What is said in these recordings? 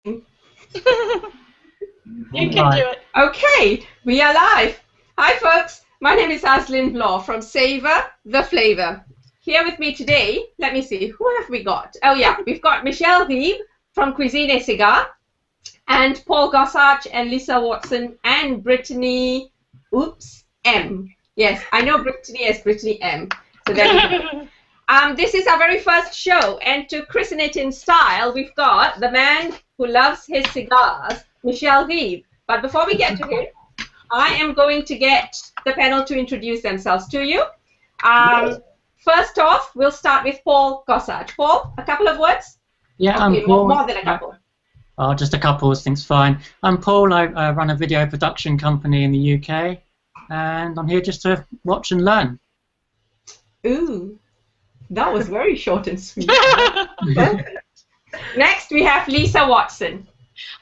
You can do it. Okay, we are live. Hi folks, my name is Azlin Bloor from Savour, the Flavour. Here with me today, let me see, who have we got? Oh yeah, we've got Michel de Cuisine from Cuisine et Cigares, and Paul Gossage and Lisa Watson and Brittany, M. Yes, I know Brittany as Brittany M. So there we go. This is our very first show, and to christen it in style, we've got the man who loves his cigars, Michel de Cuisine. But before we get to him, I am going to get the panel to introduce themselves to you. First off, we'll start with Paul Gossage. Paul, a couple of words? Yeah, okay, I'm Paul. More than a couple. Oh, just a couple, I think's fine. I'm Paul. I run a video production company in the UK, and I'm here just to watch and learn. Ooh, that was very short and sweet. Next, we have Lisa Watson.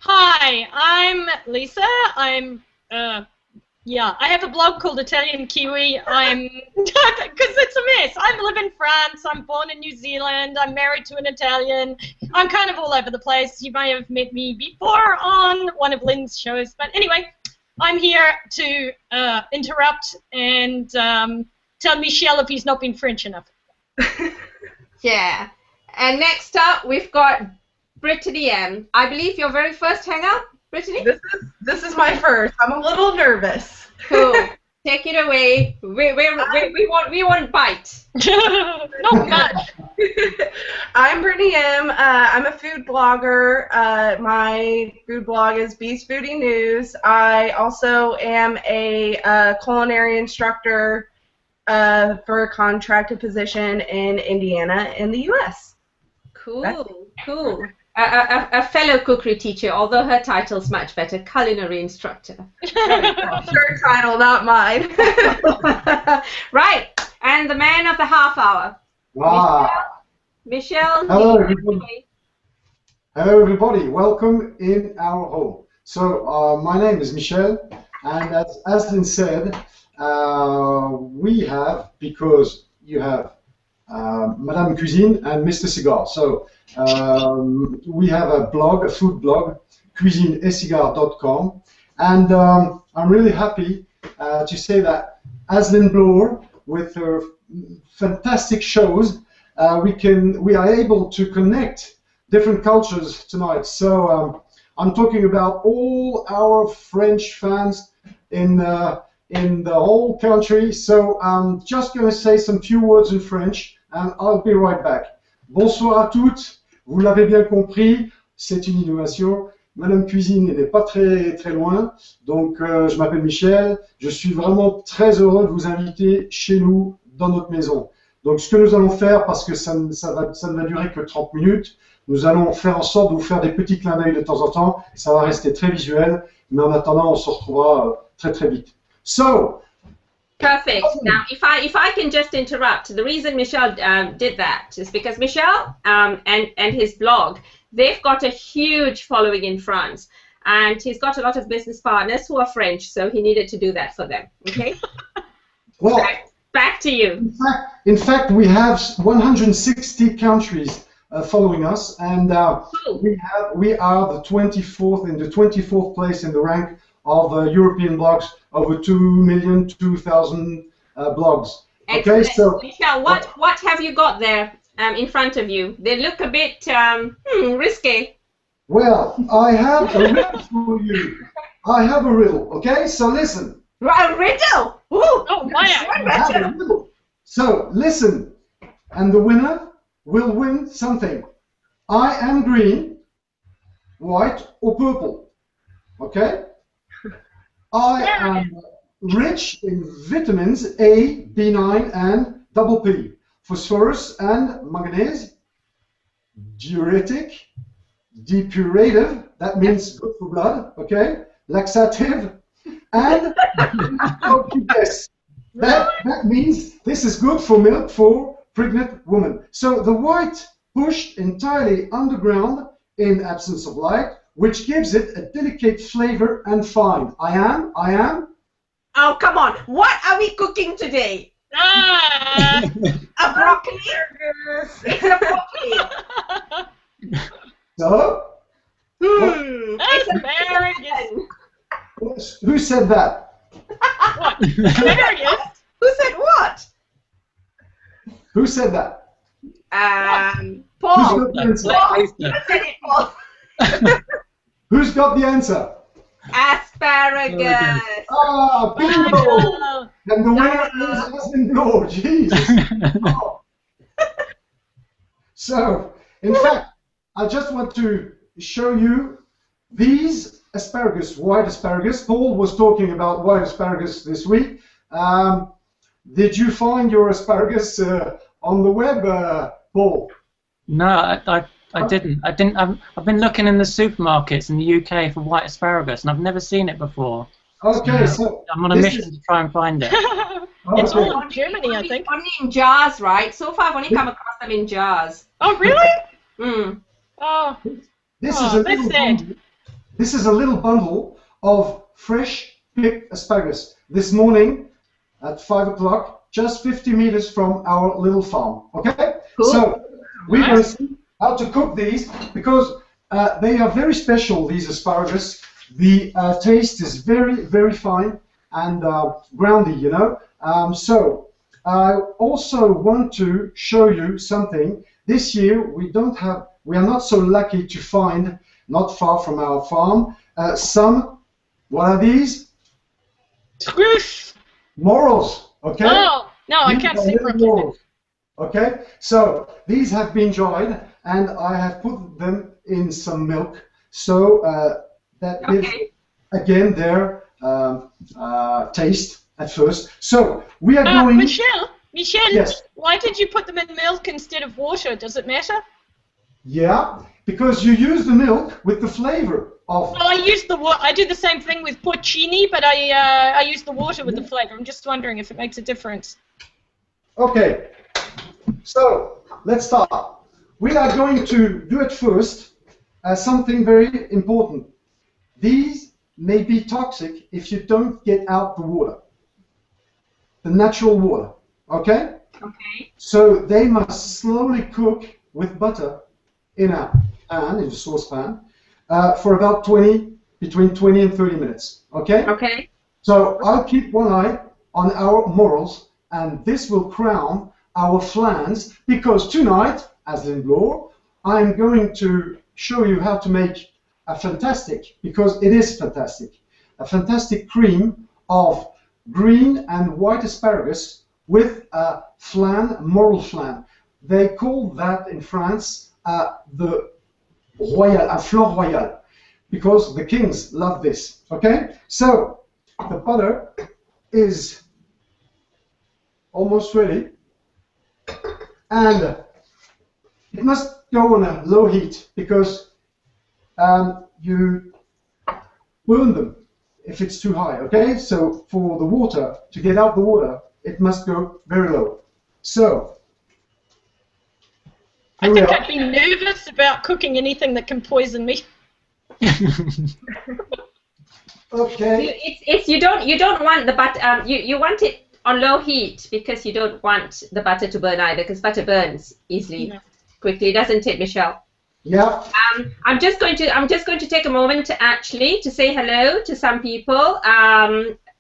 Hi, I'm Lisa. I have a blog called Italian Kiwi. Because it's a mess. I live in France. I'm born in New Zealand. I'm married to an Italian. I'm kind of all over the place. You may have met me before on one of Lynn's shows. But anyway, I'm here to interrupt and tell Michel if he's not been French enough. Yeah. And next up, we've got Brittany M. I believe your very first hangout, Brittany? This is my first. I'm a little nervous. Cool. Take it away. We won't bite. Not much. I'm Brittany M. I'm a food blogger. My food blog is Beast Foodie News. I also am a culinary instructor for a contracted position in Indiana in the U.S. Cool, cool. A fellow cookery teacher, although her title's much better, culinary instructor. Her title, not mine. Right, and the man of the half hour. Wow. Michel. Hello, everybody. Hello, everybody. Welcome in our home. So, my name is Michel, and as Azlin said, we have, because you have Madame Cuisine and Mr. Cigar. So we have a blog, a food blog, cuisineetcigar.com, and I'm really happy to say that Azlin Bloor, with her fantastic shows, we are able to connect different cultures tonight. So I'm talking about all our French fans in the whole country. So I'm just going to say some few words in French, and I'll be right back. Bonsoir à toutes. Vous l'avez bien compris, c'est une innovation. Madame Cuisine n'est pas très loin. Donc, je m'appelle Michel. Je suis vraiment très heureux de vous inviter chez nous, dans notre maison. Donc, ce que nous allons faire, parce que ça ne va durer que 30 minutes, nous allons faire en sorte de vous faire des petits clins d'œil de temps en temps. Ça va rester très visuel, mais en attendant, on se retrouvera très vite. So, perfect. Now, if I can just interrupt, the reason Michel did that is because Michel and his blog, they've got a huge following in France, and he's got a lot of business partners who are French, so he needed to do that for them. Okay. Well, back to you. In fact, we have 160 countries following us, and cool. we are the 24th place in the rank of European blogs, over 2,002,000 blogs. Excellent. Okay, so Michel, what have you got there in front of you? They look a bit risky. Well, I have a riddle for you. I have a riddle. Okay, so listen. A riddle. Ooh. Oh my! So listen, and the winner will win something. I am green, white, or purple. Okay. I am rich in vitamins A, B9, and double P, phosphorus and manganese, diuretic, depurative, that means good for blood, okay, laxative, and that means this is good for milk for pregnant women. So the white pushed entirely underground in absence of light, which gives it a delicate flavor and fine. I am. Oh, come on. What are we cooking today? A broccoli? It's a broccoli. So, what Who said that? What? Asparagus? Who said what? Who said that? Paul. Who's got the answer? Paul. You said it, Paul. Who's got the answer? Asparagus. Ah, bingo! Oh, And the winner is Azlin Bloor. Jesus. Oh. So, in fact, I just want to show you these asparagus, white asparagus. Paul was talking about white asparagus this week. Did you find your asparagus on the web, Paul? No, I didn't. I've been looking in the supermarkets in the UK for white asparagus, and I've never seen it before. Okay, so I'm on a mission to try and find it. it's okay. all in Germany, I think. Only in jars, right? So far, I've only come across them in jars. Oh, really? Mm. Oh, This Oh, is a that's little sad. bundle. This is a little bundle of fresh picked asparagus. This morning at 5 o'clock, just 50 meters from our little farm. Okay? Cool. So we're going to Nice. see how to cook these because they are very special, these asparagus. The taste is very, very fine and groundy, you know. So I also want to show you something. This year we are not so lucky to find, not far from our farm, what are these? Truth. Morels, okay? Oh, no, I These can't are see little properly. morels, okay? So these have been dried and I have put them in some milk so that gives, again, their taste at first. So we are going... Michel, Yes. why did you put them in milk instead of water? Does it matter? Yeah, because you use the milk with the flavor of... Well, I do the same thing with porcini, but I use the water with the flavor. I'm just wondering if it makes a difference. Okay, so let's start. We are going to do it first as something very important. These may be toxic if you don't get out the water, the natural water, okay? Okay. So they must slowly cook with butter in a pan, in a saucepan, for about between 20 and 30 minutes, okay? Okay. So I'll keep one eye on our morels, and this will crown our flans, because tonight, Azlin Bloor, I'm going to show you how to make a fantastic, because it is fantastic, a fantastic cream of green and white asparagus with a flan, morel flan. They call that in France the royal, a flan royal, because the kings love this. Okay, so the butter is almost ready, and it must go on a low heat because you burn them if it's too high. Okay, so for the water to get out the water, it must go very low. So I think I'd be nervous about cooking anything that can poison me. okay. It's you don't want the butter. You want it on low heat because you don't want the butter to burn either, because butter burns easily, quickly, doesn't it, Michel? Yeah. I'm just going to take a moment to say hello to some people.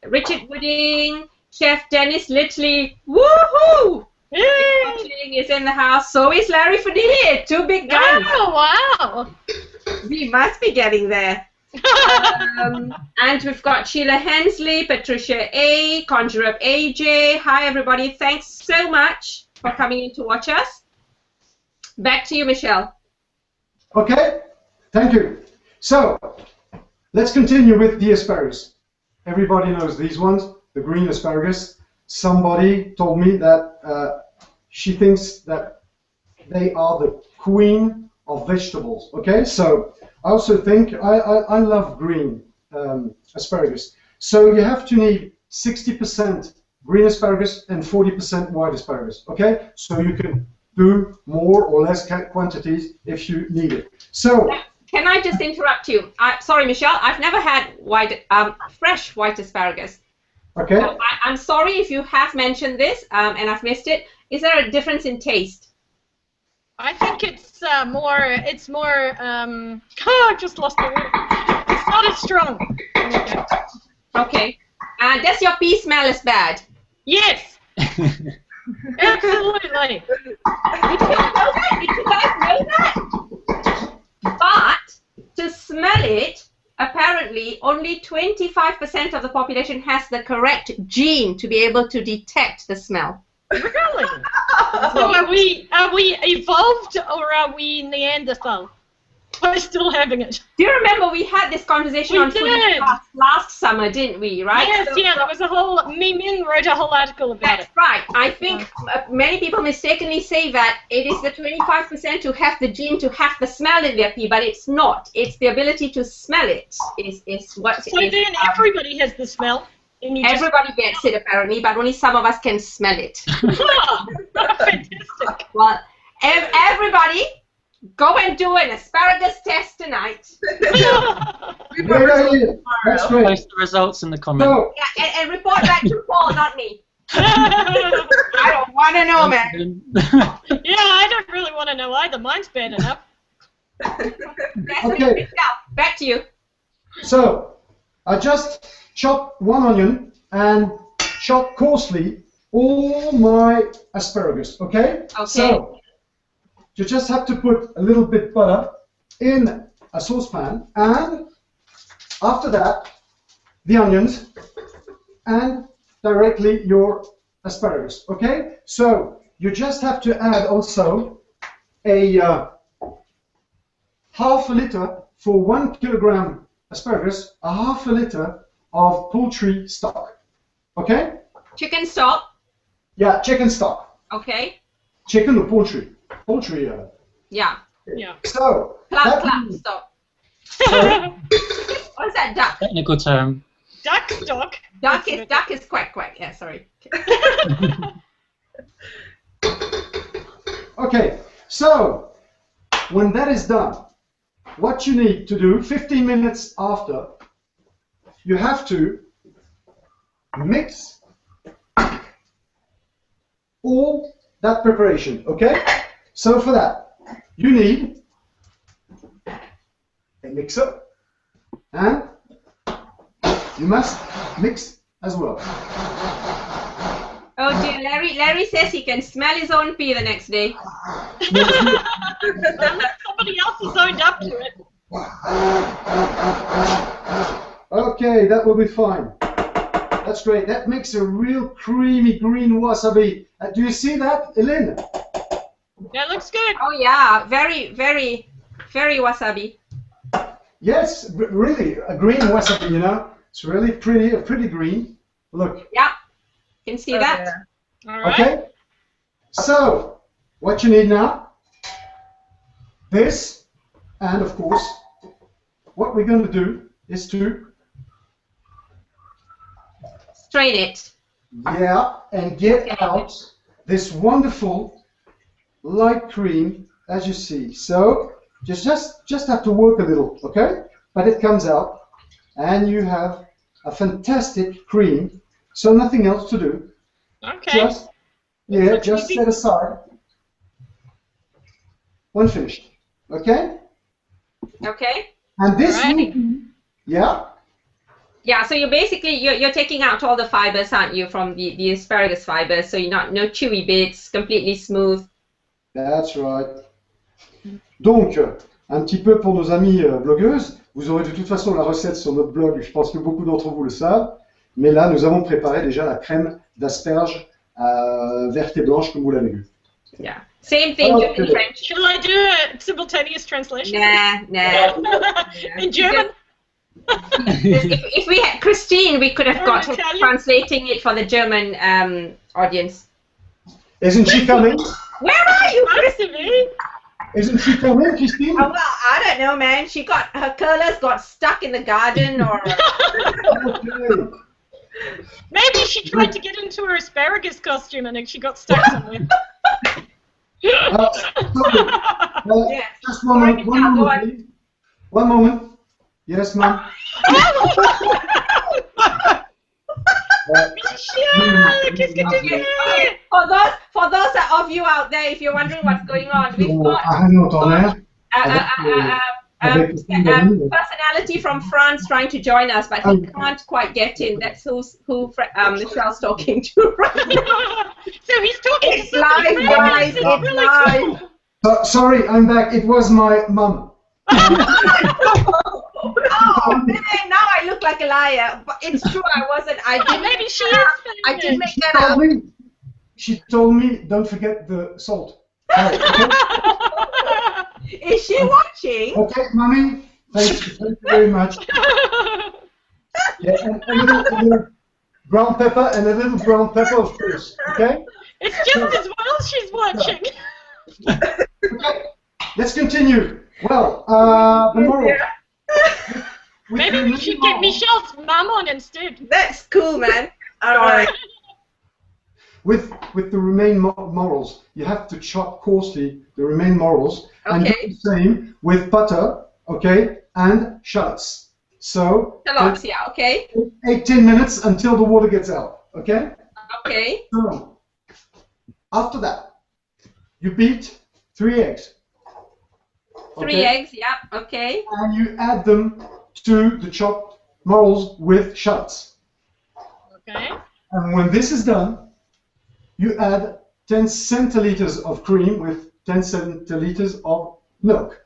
Richard Wooding, Chef Dennis Littley, woohoo! Yay! Is in the house. So is Larry Fadil. Two big guns. Oh wow! We must be getting there. And we've got Sheila Hensley, Patricia A, Conjure Up AJ. Hi everybody. Thanks so much for coming in to watch us. Back to you, Michel. Okay, thank you. So, let's continue with the asparagus. Everybody knows these ones, the green asparagus. Somebody told me that she thinks that they are the queen of vegetables. Okay, so I also think I love green asparagus. So you have to need 60% green asparagus and 40% white asparagus. Okay, so you can do more or less quantities if you need it. So, can I just interrupt you? Sorry, Michel. I've never had fresh white asparagus. okay. So I'm sorry if you have mentioned this and I've missed it. Is there a difference in taste? I think it's more. Oh, I just lost the word. It's not as strong. Okay. Does your pea smell as bad? Yes. Absolutely. Did you guys know that? But to smell it, apparently only 25% of the population has the correct gene to be able to detect the smell. Really? So are we evolved or are we Neanderthal? We're still having it. Do you remember we had this conversation on Food last summer, didn't we? Right? Yes, yeah. There was a whole. Min wrote a whole article about That's it. right. I think many people mistakenly say that it is the 25% who have the gene to have the smell in their pea, but it's not. It's the ability to smell it is what. So then everybody has the smell. And you everybody gets it apparently, but only some of us can smell it. Fantastic. Well, everybody. Go and do an asparagus test tonight. That's great. Post the results in the comments. So, Yeah, and report back to Paul, not me. I don't want to know, man. Yeah, I don't really want to know either. Mine's bad enough. Okay. Back to you. So, I just chopped one onion and chopped coarsely all my asparagus, okay? Okay. So, you just have to put a little bit butter in a saucepan, and after that, the onions and directly your asparagus, okay? So, you just have to add also a half a liter for 1 kilogram asparagus, a half a liter of poultry stock, okay? Chicken stock. Yeah, chicken stock. Okay. Chicken or poultry? Poultry. Yeah. Yeah. So. Clam stock. What is that? Duck. Technical term. Duck stock. Duck is quack. Yeah, sorry. Okay. So when that is done, what you need to do 15 minutes after, you have to mix all that preparation, okay? So for that, you need a mixer, and you must mix as well. Oh dear, Larry says he can smell his own pea the next day. Somebody else has owned up to it. Okay, that will be fine. That's great. That makes a real creamy green wasabi. Do you see that, Elaine? That looks good. Oh yeah, very wasabi. Yes, really, a green wasabi, you know. It's really pretty green. Look. Yeah, you can see that. Yeah. All right. Okay. So, what you need now, this, and of course, what we're going to do is to Strain it. and get out this wonderful light cream, as you see. So just have to work a little, okay? But it comes out, and you have a fantastic cream. So nothing else to do. Okay. Just set aside when finished, okay? Okay. And this Alright. will be, Yeah, so you're basically you're taking out all the fibers, aren't you, from the asparagus fibers? So you're no chewy bits, completely smooth. That's right. Donc, un petit peu pour nos amis blogueuses, vous aurez de toute façon la recette sur notre blog, je pense que beaucoup d'entre vous le savent, mais là nous avons préparé déjà la crème d'asperges verte et blanche comme vous l'avez vu. Yeah. Same thing in French. Shall I do a simultaneous translation? Nah. In German? if we had Christine, we could have Or got her Italian? translating it for the German audience. Isn't she coming? Where are you, Nice Christine? to me. Isn't she coming, Christine? Oh, well, I don't know, man. Her curlers got stuck in the garden, or Okay. Maybe she tried to get into her asparagus costume and then she got stuck somewhere. Sorry. Yes. Just one moment, Go on. please. One moment. Yes, ma'am. Michel, qu'est-ce que tu fais? Okay, for those of you out there, if you're wondering what's going on, we've got Ah non, ton air. Personality from France trying to join us, but he can't quite get in. That's who Michelle's talking to right now. So he's talking It's live, guys. It's really live. cool. Sorry, I'm back. It was my mum. Oh, man, now I look like a liar. But it's true, I wasn't. Maybe she is. I did make that up. She told me, don't forget the salt. Right, okay? Is she watching? Okay, Mummy. Thank you very much. Yeah, and a little brown pepper and a little brown pepper, of course. Okay? It's just as well she's watching. Okay, let's continue. Well, the moral. Maybe we should get Michelle's mum on instead. That's cool, man. All right. With the remain morals, you have to chop coarsely the remain morals, and do the same with butter, okay, and shallots. So Shallots, yeah, okay. 18 minutes until the water gets out, okay? Okay. So after that, you beat 3 eggs. 3 eggs, yeah, okay. And you add them to the chopped morels with shallots. Okay. And when this is done, you add 10 centiliters of cream with 10 centiliters of milk.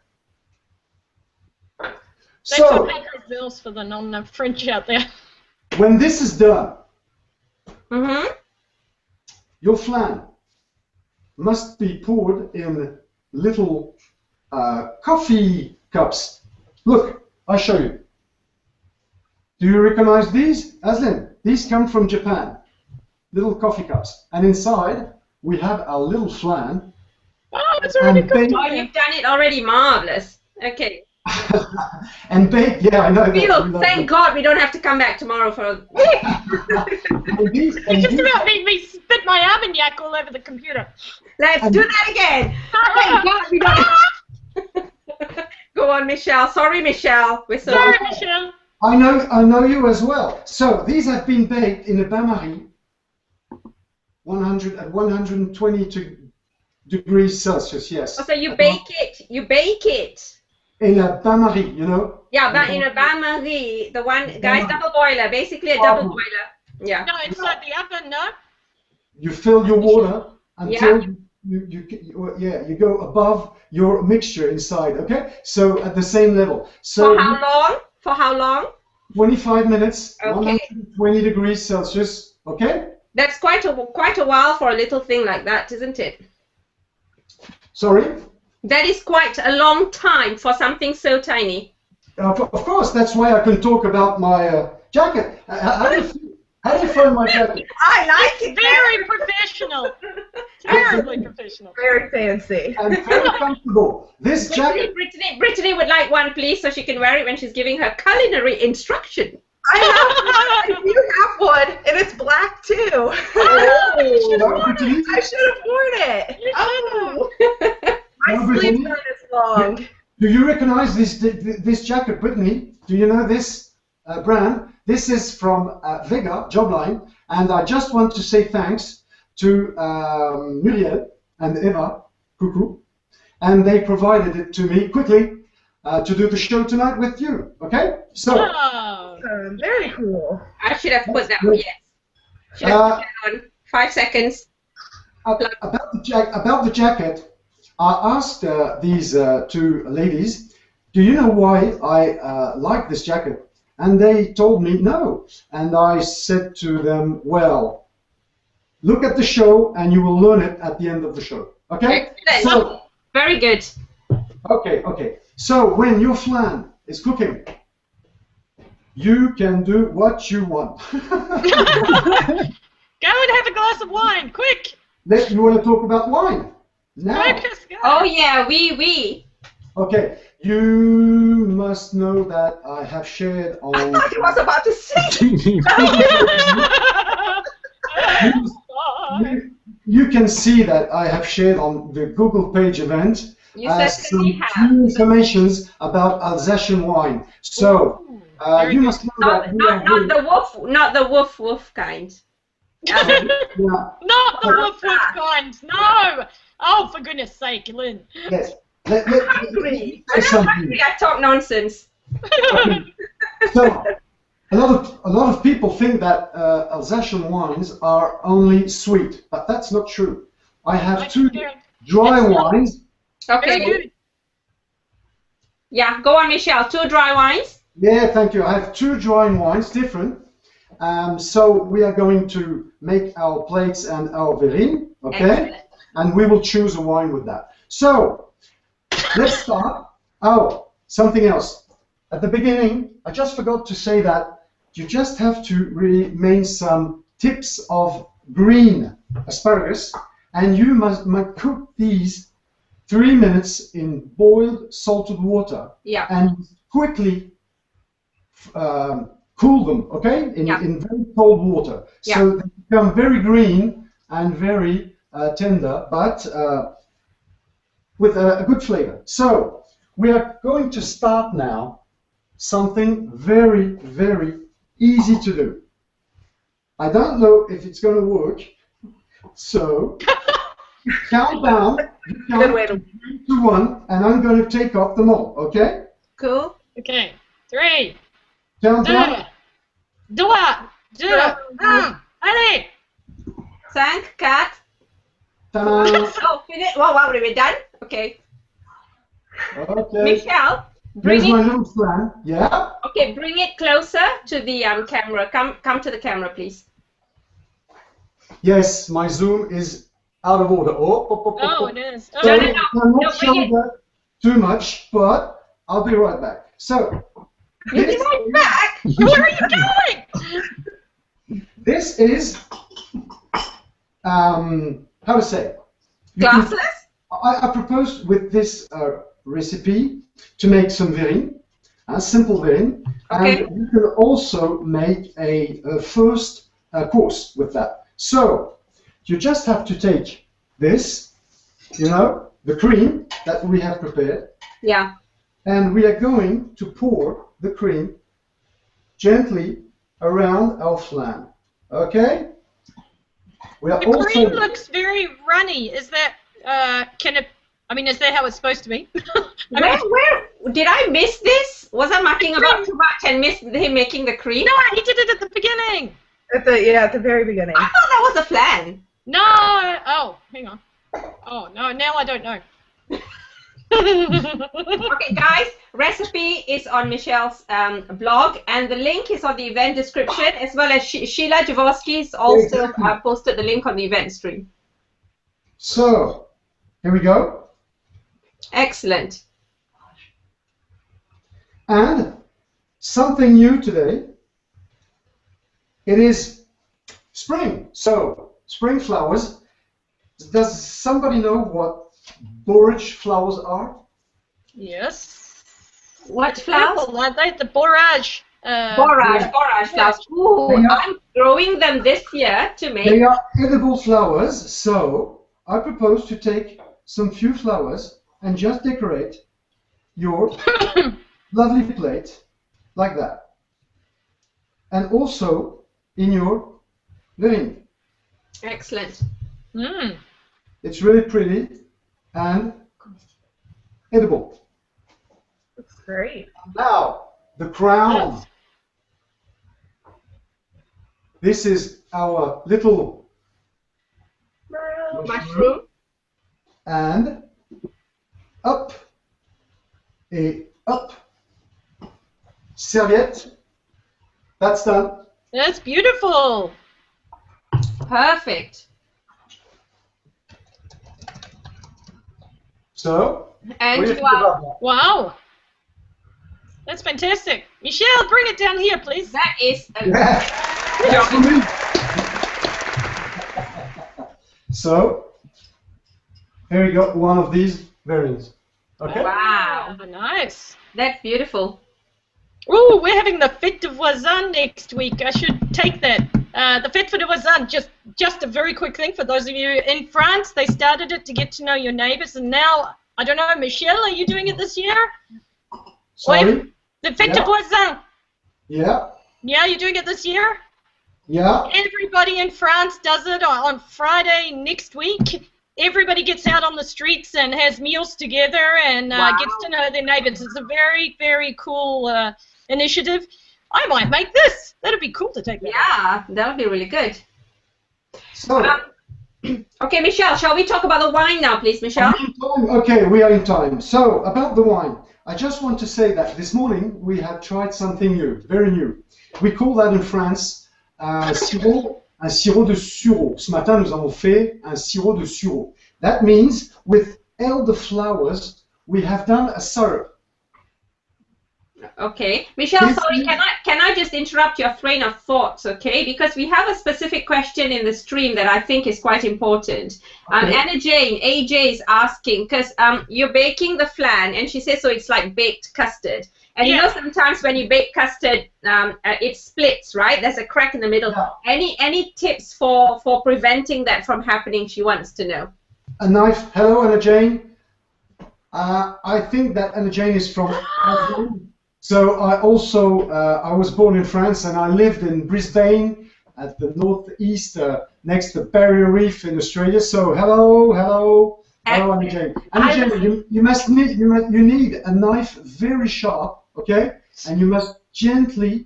That's So, bills for the non-French out there. when this is done, Mm-hmm. your flan must be poured in little coffee cups. Look, I'll show you. Do you recognize these? Azlin, these come from Japan. Little coffee cups. And inside, we have our little flan. Oh, it's already cooked. Oh, you've done it already. Marvelous. Okay. And baked, yeah, I know. Thank God we don't have to come back tomorrow for. You just about made me spit my armagnac all over the computer. Let's do that again. Thank God we don't. Go on, Michelle. Sorry, Michelle. We're Sorry, Michelle. I know you as well. So these have been baked in a bain-marie, 120 degrees Celsius. Yes. Oh, so you bake it. You bake it. In a bain-marie, you know. Yeah, but in a bain-marie, the one, guys, double boiler, basically a double boiler. Yeah. No, inside the oven, no. You fill your water until you go above your mixture inside. Okay. So at the same level. So for how long? For how long? 25 minutes. Okay. 120 degrees Celsius. Okay. That's quite a while for a little thing like that, isn't it? Sorry. That is quite a long time for something so tiny. Of course, that's why I can talk about my jacket. How do you find my jacket? I like it. Very professional. Terribly professional. Very fancy. And very comfortable. This jacket. Brittany would like one, please, so she can wear it when she's giving her culinary instruction. I you have one, and it's black too. Oh, I should have worn it. Oh. My sleeves aren't as long. Do you recognize this jacket, Brittany? Do you know this brand? This is from Vega Jobline, and I just want to say thanks to Muriel and Eva, coucou, and they provided it to me quickly to do the show tonight with you. Okay? So. Very cool. I should have put that on. Yes. Should have put that on. 5 seconds. About the jacket. I asked these 2 ladies, do you know why I like this jacket? And they told me no. And I said to them, well, look at the show and you will learn it at the end of the show. Okay? Excellent. So, very good. Okay. So when your flan is cooking, you can do what you want. Go and have a glass of wine, quick! You want to talk about wine? Now. Oh yeah, we. Okay, you must know that I have shared on. I thought he was about to sing. You can see that I have shared on the Google page event some new informations about Alsatian wine. So you must know that not the woof kind. Not the woof kind. No. Oh, for goodness sake, Lynn. Yes. let Hungry. me say I'm not something. hungry. I talk nonsense. Okay. So, a lot of people think that Alsatian wines are only sweet, but that's not true. I have two dry wines. Okay. Very good. Yeah, go on, Michel. 2 dry wines. Yeah, thank you. I have 2 dry wines, different. So we are going to make our plates and our verrine, okay? Excellent. And we will choose a wine with that. So, let's start. Oh, something else. At the beginning, I just forgot to say that you just have to remain some tips of green asparagus, and you must cook these 3 minutes in boiled salted water. Yeah. And quickly cool them, okay? In very cold water. Yeah. So they become very green and very tender, but with a good flavor. So we are going to start now something very, very easy to do. I don't know if it's going to work, so count down. Good way to. 3, 2, 1, and I'm going to take off the mold, okay? Cool. Okay. 3, Count 2, down. 2, 1. Allez! 5, 4. Ta-da! Oh, finish. Well, wow, we're done. Okay. Okay. Michel, bring Here's my it. little plan. Yeah? Okay, bring it closer to the camera. Come to the camera, please. Yes, my zoom is out of order. Oh, it is. So Oh, no, I no, cannot show bring it. that too much, but I'll be right back. So, You'll be right back. where are you going? this is, how to say? You can- Glasses? I propose with this recipe to make some verrine, a simple verrine, Okay. and you can also make a first course with that. So you just have to take this, the cream that we have prepared, Yeah. and we are going to pour the cream gently around our flan. Okay? We are The also cream looks very runny. Is that, is that how it's supposed to be? Where did I miss this? Was I mucking about too much and missed him making the cream? No, he did it at the beginning. At the very beginning. I thought that was a flan. No. Oh, hang on. Oh, no, now I don't know. Okay, guys, recipe is on Michel's blog, and the link is on the event description, as well as Sheila Jaworski's also posted the link on the event stream. So, here we go. Excellent. And something new today. It is spring. So, spring flowers. Does somebody know what borage flowers are? Yes. What flowers? Purple, aren't they? The borage. Borage flowers. Ooh, They are- I'm growing them this year to make. They are edible flowers, so I propose to take some few flowers and just decorate your lovely plate like that. And also in your verrine. Excellent. Mm. It's really pretty and edible. That's great. Now, the crown. This is our little Mushroom. and up, et up. Serviette. That's done. That's beautiful. Perfect. So, And what do you think are. about that? Wow. That's fantastic. Michelle, bring it down here, please. That is a Yeah, that's for me. So, here we got one of these variants. Okay. wow. Oh, nice. That's beautiful. Oh, we're having the Fête de Voisin next week. I should take that. The Fête de Voisin, just a very quick thing for those of you in France. They started it to get to know your neighbours, and now, I don't know, Michelle, are you doing it this year? Sorry. The Fête de Yeah. Voisin. Yeah. Yeah, you're doing it this year? Yeah. Everybody in France does it on Friday next week. everybody gets out on the streets and has meals together and gets to know their neighbours. It's a very, very cool initiative. I might make this. That'd be cool to take that. Yeah, that would be really good. So, okay, Michel, shall we talk about the wine now, please, Michel? okay, we are in time. So, about the wine, I just want to say that this morning we have tried something new, very new. We call that in France un sirop de sureau. Ce matin, nous avons fait un sirop de sureau. That means with elderflowers, we have done a syrup. Okay, Michel, sorry, can I just interrupt your train of thoughts, okay? Because we have a specific question in the stream that I think is quite important. Okay. Anna Jane, AJ is asking, because you're baking the flan, and she says, so it's like baked custard. And you know, sometimes when you bake custard, it splits, right? There's a crack in the middle. Yeah. Any tips for preventing that from happening? She wants to know. A knife. Hello, Anna Jane. I think that Anna Jane is from Azlin. So I also, I was born in France and I lived in Brisbane at the northeast, next to Barrier Reef in Australia. So hello, Anna Jane. Anna Jane, you need a knife very sharp, okay? And you must gently,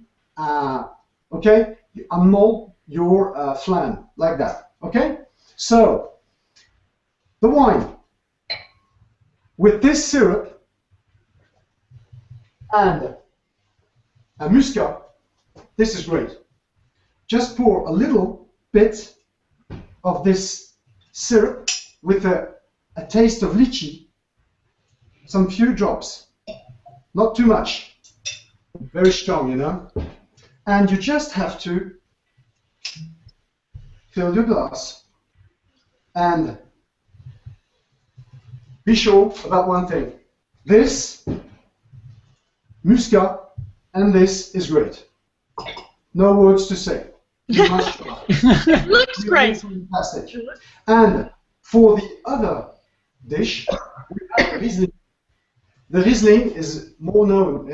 okay, unmold your flan like that, okay? So the wine with this syrup and a muscat, this is great. Just pour a little bit of this syrup with a taste of lychee, some few drops, not too much, very strong, you know. And you just have to fill your glass and be sure about one thing. This muscat and this is great. No words to say. You must try. It looks great. Fantastic. And for the other dish, we have Riesling. The Riesling is more known.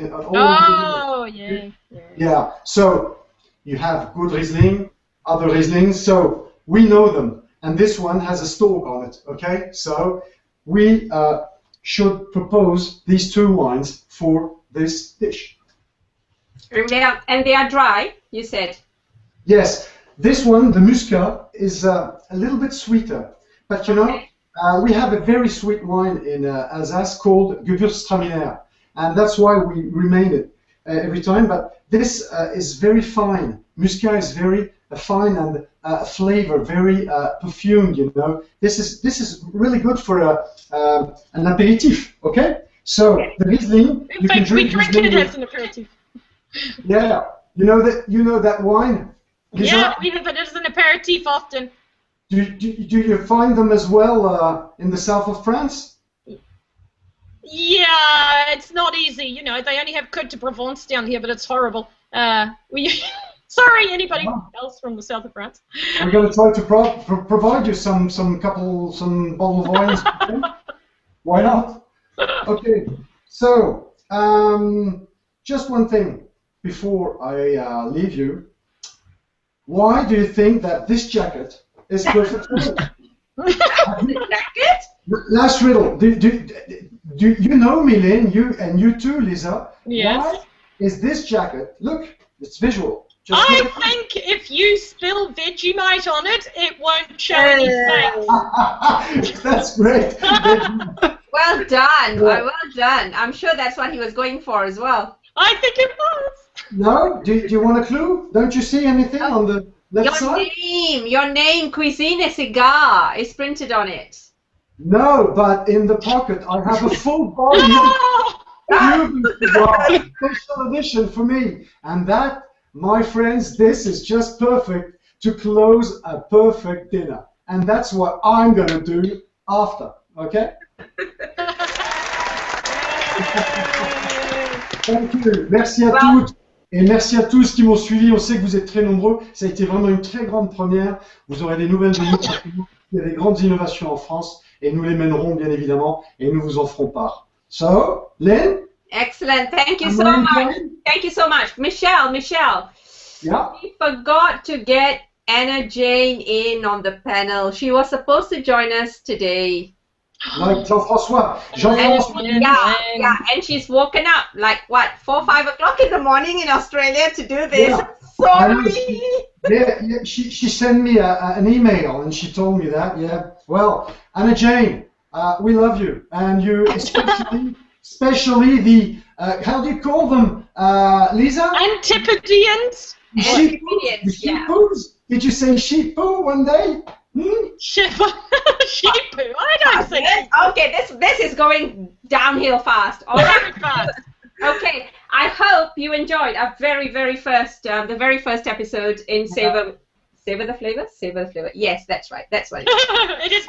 Yeah. So you have good Riesling, other Rieslings. So we know them, and this one has a stalk on it. Okay. So we should propose these two wines for this dish. And they are dry, you said? Yes. This one, the muscat, is a little bit sweeter. But you know, we have a very sweet wine in Alsace called Gewürztraminer. And that's why we remain it every time. But this is very fine. Muscat is very fine and flavor, very perfumed, you know. This is really good for an aperitif, okay? So the Riesling, you can drink it as an aperitif. Yeah, you know that wine. Yeah, we have it as an aperitif often. Do you find them as well in the south of France? Yeah, it's not easy. You know, they only have Côte de Provence down here, but it's horrible. Sorry, anybody else from the south of France. We're going to try to provide you some bottle of wines. Why not? Okay, so just one thing before I leave you. Why do you think that this jacket is perfect for you? Jacket? Last riddle. Do you know, Mylène, you too, Lisa? Yes. Why is this jacket? Look, it's visual. I think if you spill Vegemite on it, it won't show any stains. That's great. Well done. Well done. I'm sure that's what he was going for as well. I think it was. No? Do you want a clue? Don't you see anything on the left side? Your name, Cuisine Cigares, is printed on it. No, but in the pocket I have a full body special edition for me. And that, my friends, this is just perfect to close a perfect dinner. And that's what I'm going to do after, okay? Thank you. Merci à toutes. Et merci à tous qui m'ont suivi. On sait que vous êtes très nombreux. Ça a été vraiment une très grande première. Vous aurez des nouvelles de nous. Il y a des grandes innovations en France et nous les mènerons bien évidemment et nous vous en ferons part. So, Lynn? Excellent. Thank you so much. Thank you so much. Michel. Yeah? We forgot to get Anna Jane in on the panel. She was supposed to join us today. Like Jean-François. Yeah, and she's woken up like what, 4 or 5 o'clock in the morning in Australia to do this. Yeah. Sorry. Yeah, she sent me an email and she told me that. Yeah. Well, Anna Jane, we love you, and you especially the how do you call them, Lisa? Antipodeans. Sheep poos. Did you say sheep poo one day? Sheep poo. I don't think. Okay, this is going downhill fast. All right. fast. Okay, I hope you enjoyed our very first, the very first episode in Savour the Flavour. Yes, that's right. That's what it is. It is.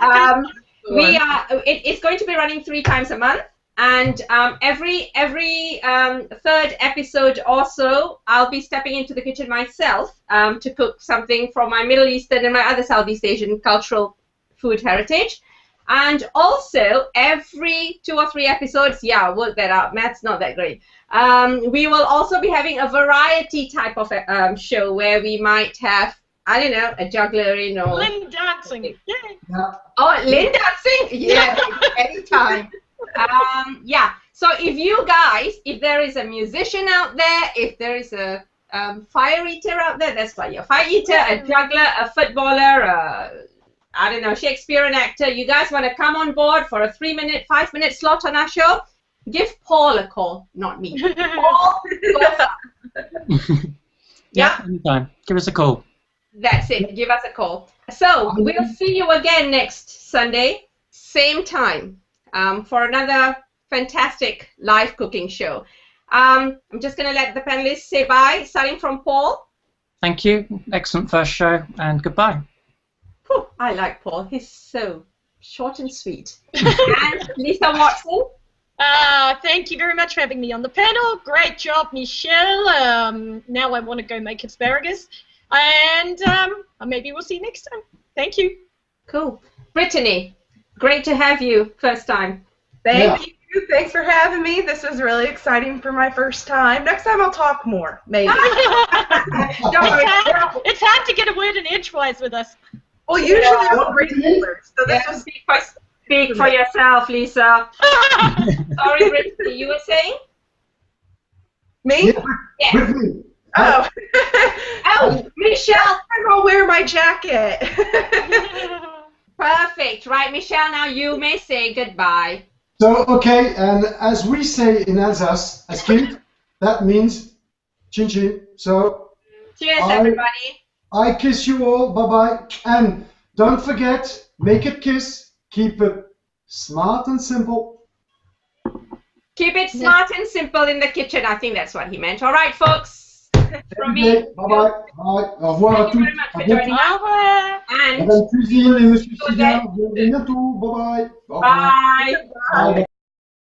It's going to be running 3 times a month, and every third episode or so, I'll be stepping into the kitchen myself to cook something from my Middle Eastern and my other Southeast Asian cultural food heritage. And also, every 2 or 3 episodes, yeah, work that out, math's not that great, we will also be having a variety type of show where we might have, I don't know, a juggler in or... Lynn dancing. Yay. Yeah. Oh, Lynn dancing? Yeah, anytime. Yeah, so if there is a musician out there, if there is a fire eater out there, that's why you're a fire eater, a juggler, a footballer, I don't know, Shakespearean actor, you guys want to come on board for a 3-minute, 5-minute slot on our show? Give Paul a call, not me. Paul, goes up. Yeah, anytime. Give us a call. That's it. Give us a call. So we'll see you again next Sunday, same time, for another fantastic live cooking show. I'm just going to let the panelists say bye, starting from Paul. Thank you. Excellent first show, and goodbye. Whew, I like Paul. He's so short and sweet. And Lisa Watson. Thank you very much for having me on the panel. Great job, Michelle. Now I want to go make asparagus. And maybe we'll see you next time. Thank you. Cool. Brittany, great to have you first time. Thank you. Thanks for having me. This was really exciting for my first time. Next time I'll talk more, maybe. It's hard to get a word in edgewise with us. Well, usually I'm great words, so this was... Speak for yourself, Lisa. Sorry, Brittany, you were saying? Me? Yeah. With me. Oh. Oh, Michelle. I'll wear my jacket. Perfect. Right, Michelle, now you may say goodbye. So, okay, and as we say in Alsace, as kind, that means chin chin. So, cheers, everybody. I kiss you all. Bye-bye. And don't forget, make it kiss. Keep it smart and simple. Keep it smart and simple in the kitchen. I think that's what he meant. All right, folks. From me. Bye-bye. Bye. Au revoir à tous. Thank you very much for joining us. And Madame Cuisine et Monsieur Cigares, bienvenue à tous. Bye-bye. bye. Bye.